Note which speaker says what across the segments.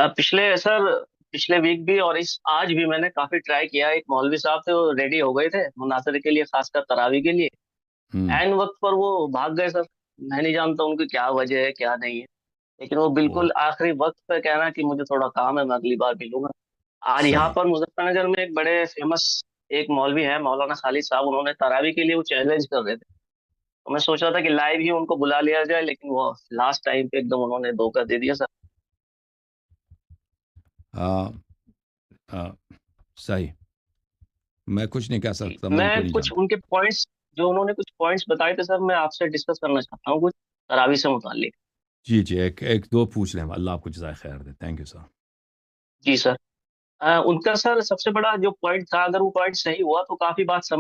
Speaker 1: پچھلے ویک بھی اور آج بھی میں نے کافی ٹرائی کیا. ایک مولوی صاحب تھے، وہ ریڈی ہو گئے تھے مناظرے کے لیے، خاص کر تراویح کے لیے.
Speaker 2: ہوں
Speaker 1: عین وقت پر وہ بھاگ گئے سر. میں نہیں جانتا ان کی کیا وجہ ہے کیا نہیں ہے، لیکن وہ
Speaker 2: وہ
Speaker 1: بالکل آخری وقت پہ کہنا کہ مجھے تھوڑا کام ہے، میں اگلی بار ملوں گا. آج یہاں
Speaker 2: صحیح.
Speaker 1: پر مظفر نگر میں ایک بڑے فیمس ایک مولوی ہے، مولانا خالد صاحب. انہوں نے تراویح کے لیے وہ چیلنج کر رہے تھے، تو میں سوچ رہا تھا کہ لائیو ہی ان کو بلا لیا جائے، لیکن وہ لاسٹ ٹائم پہ ایک دم انہوں نے دھوکہ دے دیا سر.
Speaker 2: آ, آ, صحیح. میں کچھ نہیں کہہ
Speaker 1: جی
Speaker 2: سکتا، میں ان
Speaker 1: میں
Speaker 2: کو نہیں
Speaker 1: کچھ
Speaker 2: جانتا.
Speaker 1: ان کے پوائنٹس، جو انہوں نے کچھ پوائنٹس بتائے تھے سر، میں آپ سے ڈسکس کرنا چاہتا ہوں کچھ تراویح سے متعلق.
Speaker 2: جی جی، ایک دو پوچھ لیں. اللہ آپ کو جزائے خیر دے. Thank you sir.
Speaker 1: جی سر. ان کا سر سب سے بڑا جو پوائنٹ تھا، اگر وہ پوائنٹ صحیح ہوا تو کافی بات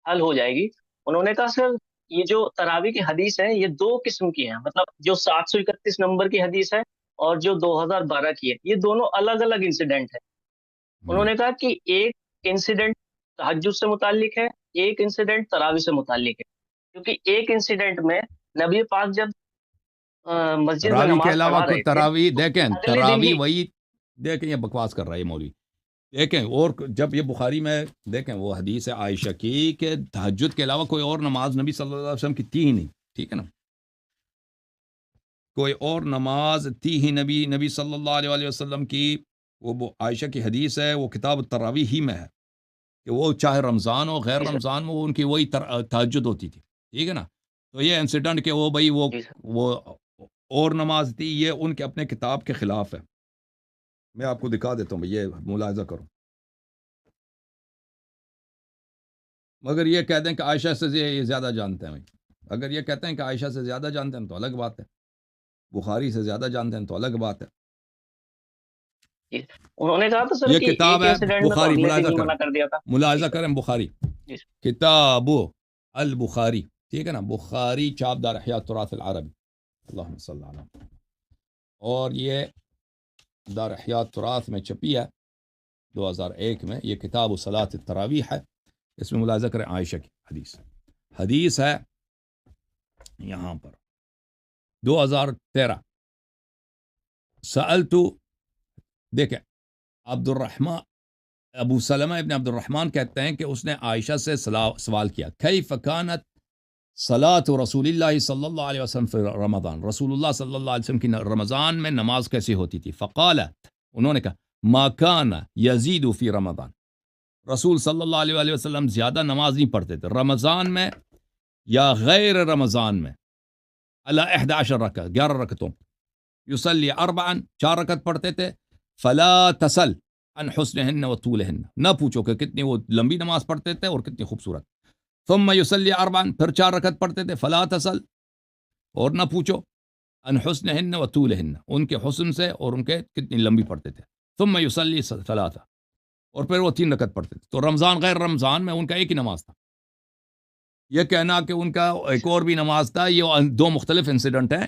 Speaker 1: حل ہو جائے گی. انہوں نے کہا سر یہ جو تراویح کی حدیث ہے یہ دو قسم کی ہیں، مطلب جو 731 نمبر کی حدیث ہے اور جو 2012 کی ہے، یہ دونوں الگ الگ انسیڈنٹ ہے. انہوں
Speaker 2: جی
Speaker 1: نے کہا کہ ایک انسیڈنٹ تہجد سے متعلق ہے، ایک انسیڈنٹ تراویح سے متعلق ہے. کیونکہ ایک انسیڈنٹ میں نبی پاک جب مسجد میں
Speaker 2: تراویح کے
Speaker 1: نماز
Speaker 2: علاوہ
Speaker 1: پڑھا
Speaker 2: کوئی
Speaker 1: رہے تھے
Speaker 2: تراویح
Speaker 1: تو
Speaker 2: دیکھیں،
Speaker 1: اگلے دن
Speaker 2: تراویح
Speaker 1: ہی.
Speaker 2: وہی دیکھیں. یہ بکواس کر رہا ہے یہ مولوی. دیکھیں، اور جب یہ بخاری میں دیکھیں وہ حدیث ہے عائشہ کی کہ تہجد کے علاوہ کوئی اور نماز نبی صلی اللہ علیہ وسلم کی تھی ہی نہیں. ٹھیک ہے نا؟ کوئی اور نماز تھی ہی نبی صلی اللہ علیہ وسلم کی. وہ عائشہ کی حدیث ہے، وہ کتاب التراویح ہی میں ہے کہ وہ چاہے رمضان ہو غیر
Speaker 1: جی سر.
Speaker 2: رمضان میں وہ ان کی وہی تہجد ہوتی تھی. ٹھیک ہے نا؟ تو یہ انسیڈنٹ کہ وہ بھائی
Speaker 1: جی سر.
Speaker 2: وہ اور نماز تھی، یہ ان کے اپنے کتاب کے خلاف ہے. میں آپ کو دکھا دیتا ہوں، یہ ملاحظہ کرو. مگر یہ کہتے ہیں کہ عائشہ سے یہ زیادہ جانتے ہیں. اگر یہ کہتے ہیں کہ عائشہ سے زیادہ جانتے ہیں تو الگ بات ہے، بخاری سے زیادہ جانتے ہیں تو الگ بات ہے.
Speaker 1: جی. انہوں نے کہا تھا سر
Speaker 2: یہ
Speaker 1: کہ
Speaker 2: کتاب
Speaker 1: ایک
Speaker 2: ہے
Speaker 1: انسیڈنٹ میں تو
Speaker 2: بخاری.
Speaker 1: اگلے
Speaker 2: ملاحظہ
Speaker 1: دن ہی
Speaker 2: کریں،
Speaker 1: منع کر دیا تھا. جی
Speaker 2: ملاحظہ
Speaker 1: سر.
Speaker 2: کریں بخاری
Speaker 1: جی سر.
Speaker 2: کتاب البخاری. ٹھیک ہے نا؟ بخاری چاپ دار احیاء التراث العربی. اللہم صلی اللہ علیہ. اور یہ دار احیاء التراث میں چھپی ہے 2001 میں. یہ کتاب صلاۃ التراویح ہے. اس میں ملاحظہ کریں عائشہ کی حدیث ہے یہاں پر 2013. سألتو، دیکھیں، عبد الرحمن ابو سلمہ ابن عبد الرحمن کہتے ہیں کہ اس نے عائشہ سے سوال کیا، کیف کانت صلاۃ رسول اللہ صلی اللہ علیہ وسلم فی رمضان، رسول اللہ صلی اللہ علیہ وسلم کی رمضان میں نماز کیسی ہوتی تھی. فقالت، انہوں نے کہا، ما کان یزید فی رمضان، رسول صلی اللہ علیہ وسلم زیادہ نماز نہیں پڑھتے تھے رمضان میں یا غیر رمضان میں. اللہ 11 رکعت، 11 رکعتوں. یصلی اربعا، 4 رکعت پڑھتے تھے. فلا تسل عن حسنہن و طولہن، نہ پوچھو کہ کتنی وہ لمبی نماز پڑھتے تھے اور کتنی خوبصورت. ثم یصلی اربعا، پھر 4 رکعت پڑھتے تھے. فلا تسل، اور نہ پوچھو، عن حسنہن و طولہن، ان کے حسن سے اور ان کے کتنی لمبی پڑھتے تھے. ثم یصلی ثلاثہ، اور پھر وہ 3 رکعت پڑھتے تھے. تو رمضان غیر رمضان میں ان کا ایک ہی نماز تھا. یہ کہنا کہ ان کا ایک اور بھی نماز تھا، یہ 2 مختلف انسیڈنٹ ہیں.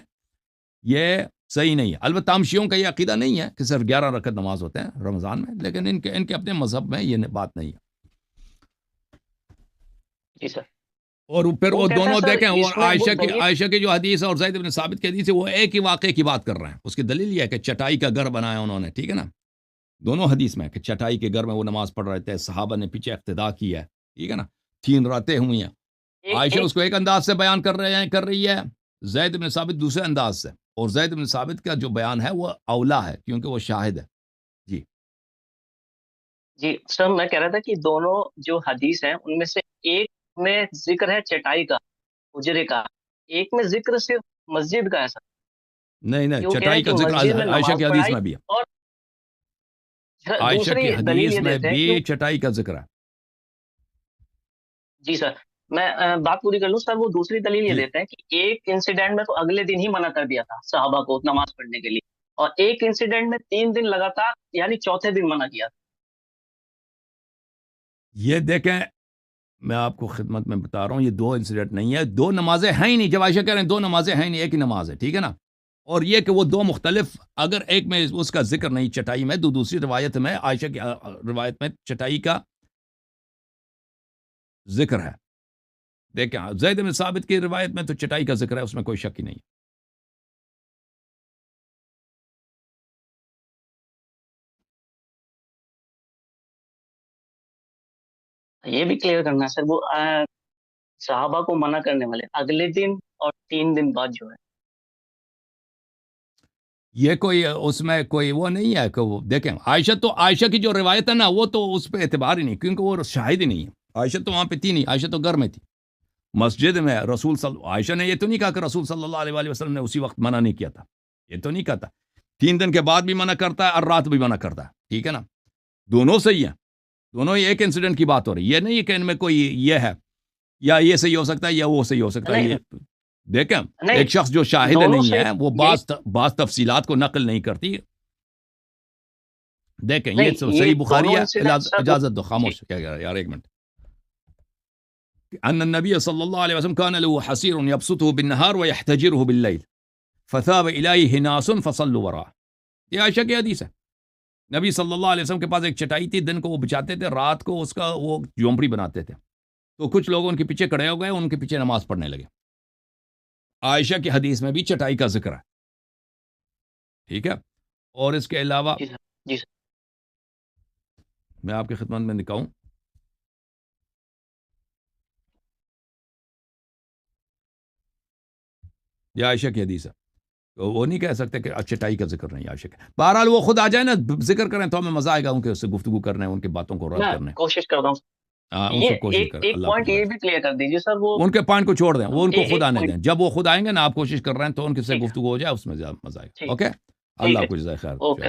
Speaker 2: یہ صحیح نہیں ہے. البتہ ہم شیعوں کا یہ عقیدہ نہیں ہے کہ صرف 11 رکعت نماز ہوتے ہیں رمضان میں، لیکن ان کے اپنے مذہب میں یہ بات نہیں ہے.
Speaker 1: جی سر.
Speaker 2: اور پھر
Speaker 1: تو وہ
Speaker 2: وہ
Speaker 1: کہتا ہے
Speaker 2: دونوں
Speaker 1: سر
Speaker 2: دیکھیں، وہ
Speaker 1: اس میں وہ دلیل.
Speaker 2: عائشہ کی جو حدیث ہے اور زید بن ثابت کی حدیث ہے، وہ ایک ہی واقعے کی بات کر رہے ہیں. اس کی دلیل یہ ہے کہ چٹائی کا گھر بنایا انہوں نے. ٹھیک ہے نا؟ دونوں حدیث میں کہ چٹائی کے گھر میں وہ نماز پڑھ رہے تھے، صحابہ نے پیچھے اقتداء کی ہے. ٹھیک ہے نا؟ 3 راتیں ہوئی ہیں.
Speaker 1: ایک
Speaker 2: عائشہ
Speaker 1: ایک
Speaker 2: اس کو ایک انداز سے بیان کر رہی ہے، زید بن ثابت دوسرے انداز سے. اور زید بن ثابت کا جو بیان ہے وہ اولا ہے کیونکہ وہ شاہد ہے. جی
Speaker 1: جی سر، میں کہہ رہا تھا کہ دونوں جو حدیث ہیں ان میں سے ایک میں ذکر ہے چٹائی کا، اجرے کا. ایک میں ذکر صرف مسجد کا ہے سر.
Speaker 2: نہیں نہیں،
Speaker 1: کہ وہ کہہ رہے
Speaker 2: چٹائی
Speaker 1: ہیں
Speaker 2: کا
Speaker 1: کہ
Speaker 2: ذکر
Speaker 1: مسجد میں
Speaker 2: عائشہ
Speaker 1: نماز
Speaker 2: کی حدیث
Speaker 1: پڑھائی.
Speaker 2: میں بھی ہے.
Speaker 1: اور
Speaker 2: عائشہ
Speaker 1: دوسری
Speaker 2: کی
Speaker 1: دلیل
Speaker 2: حدیث
Speaker 1: یہ
Speaker 2: میں
Speaker 1: دیتے ہیں
Speaker 2: بھی
Speaker 1: کہ
Speaker 2: چٹائی کا ذکر ہے.
Speaker 1: جی سر، میں بات پوری کر لوں سر. وہ دوسری دلیل یہ
Speaker 2: جی،
Speaker 1: دیتے ہیں کہ ایک انسیڈنٹ میں تو اگلے دن ہی منع کر دیا تھا صحابہ کو نماز پڑھنے کے لیے، اور ایک انسیڈنٹ میں 3 دن لگاتار، یعنی چوتھے دن منع کیا تھا.
Speaker 2: یہ دیکھیں، میں آپ کو خدمت میں بتا رہا ہوں، یہ 2 انسیڈنٹ نہیں ہے، 2 نمازیں ہیں ہی نہیں. جب عائشہ کہہ رہے ہیں 2 نمازیں ہیں ہی نہیں، ایک ہی نماز ہے. ٹھیک ہے نا؟ اور یہ کہ وہ 2 مختلف، اگر ایک میں اس کا ذکر نہیں چٹائی میں، دوسری روایت میں عائشہ کی روایت میں چٹائی کا ذکر ہے. دیکھیں زید بن ثابت کی روایت میں تو چٹائی کا ذکر ہے، اس میں کوئی شک ہی نہیں.
Speaker 1: یہ بھی کلیئر کرنا ہے سر، وہ صحابہ کو منع کرنے والے اگلے دن اور 3 دن بعد جو ہے،
Speaker 2: یہ کوئی اس میں کوئی وہ نہیں ہے کہ وہ دیکھیں عائشہ کی جو روایت ہے نا وہ تو اس پہ اعتبار ہی نہیں، کیونکہ وہ شاہد ہی نہیں ہے. عائشہ تو وہاں پہ تھی نہیں، عائشہ تو گھر میں تھی مسجد میں. عائشہ نے یہ تو نہیں کہا کہ رسول صلی اللہ علیہ وسلم نے اسی وقت منع نہیں کیا تھا، یہ تو نہیں کہتا. 3 دن کے بعد بھی منع کرتا ہے اور رات بھی منع کرتا ہے، ٹھیک ہے نا، دونوں صحیح ہیں، دونوں ہی ایک انسیڈنٹ کی بات ہو رہی ہے. یہ نہیں کہ ان میں کوئی یہ ہے یا یہ صحیح ہو سکتا ہے یا وہ صحیح ہو سکتا ہے.
Speaker 1: نہیں
Speaker 2: یہ دیکھیں
Speaker 1: نہیں
Speaker 2: ایک شخص جو شاہد
Speaker 1: دونوں
Speaker 2: نہیں
Speaker 1: سے
Speaker 2: ہے وہ
Speaker 1: یہی
Speaker 2: بعض تفصیلات کو نقل نہیں کرتی. دیکھیں یہ
Speaker 1: نہیں، یہ
Speaker 2: صحیح بخاری
Speaker 1: دونوں
Speaker 2: ہے.
Speaker 1: انسیڈنٹ سر
Speaker 2: اجازت دو،
Speaker 1: جی
Speaker 2: خاموش کیا یار ایک منٹ. ان النبي صلى الله عليه وسلم كان له حصير يبسطه بالنهار ويحتجره بالليل فثاب اليه ناس فصلوا وراءه. یہ عائشہ کی حدیث ہے. نبی صلی اللہ علیہ وسلم کے پاس ایک چٹائی تھی، دن کو وہ بچھاتے تھے، رات کو اس کا وہ جھونپڑی بناتے تھے. تو کچھ لوگ ان کے پیچھے کھڑے ہو گئے، ان کے پیچھے نماز پڑھنے لگے. عائشہ کی حدیث میں بھی چٹائی کا ذکر ہے، ٹھیک ہے. اور اس کے علاوہ
Speaker 1: جی سر جی سر
Speaker 2: میں آپ کی خدمت میں دکھاؤں، یہ عائشہ کی حدیث ہے. تو وہ نہیں کہہ سکتے کہ چٹائی کا ذکر نہیں عائشہ کا. بہرحال وہ خود آ جائے نا، ذکر کریں تو ہمیں مزہ آئے گا ان کے اس سے گفتگو کرنے، ان کی باتوں کو رد
Speaker 1: میں
Speaker 2: کرنے.
Speaker 1: کوشش کرتا ہوں.
Speaker 2: ہاں ان سے
Speaker 1: یہ
Speaker 2: کوشش
Speaker 1: ایک
Speaker 2: کریں.
Speaker 1: ایک
Speaker 2: اللہ
Speaker 1: پوائنٹ
Speaker 2: حافظ.
Speaker 1: یہ بھی کلیئر کر دیجیے سر، وہ
Speaker 2: ان کے پوائنٹ کو چھوڑ دیں، وہ ان کو خود
Speaker 1: ایک
Speaker 2: آنے
Speaker 1: پوائنٹ.
Speaker 2: دیں. جب وہ خود آئیں گے نا، آپ کوشش کر رہے ہیں تو ان کے سے
Speaker 1: ٹھیک ہے
Speaker 2: گفتگو ہو جائے، اس میں زیادہ مزہ آئے گا.
Speaker 1: ٹھیک
Speaker 2: اوکے.
Speaker 1: ٹھیک
Speaker 2: اللہ
Speaker 1: ہے
Speaker 2: کچھ جزائے خیر.
Speaker 1: اوکے.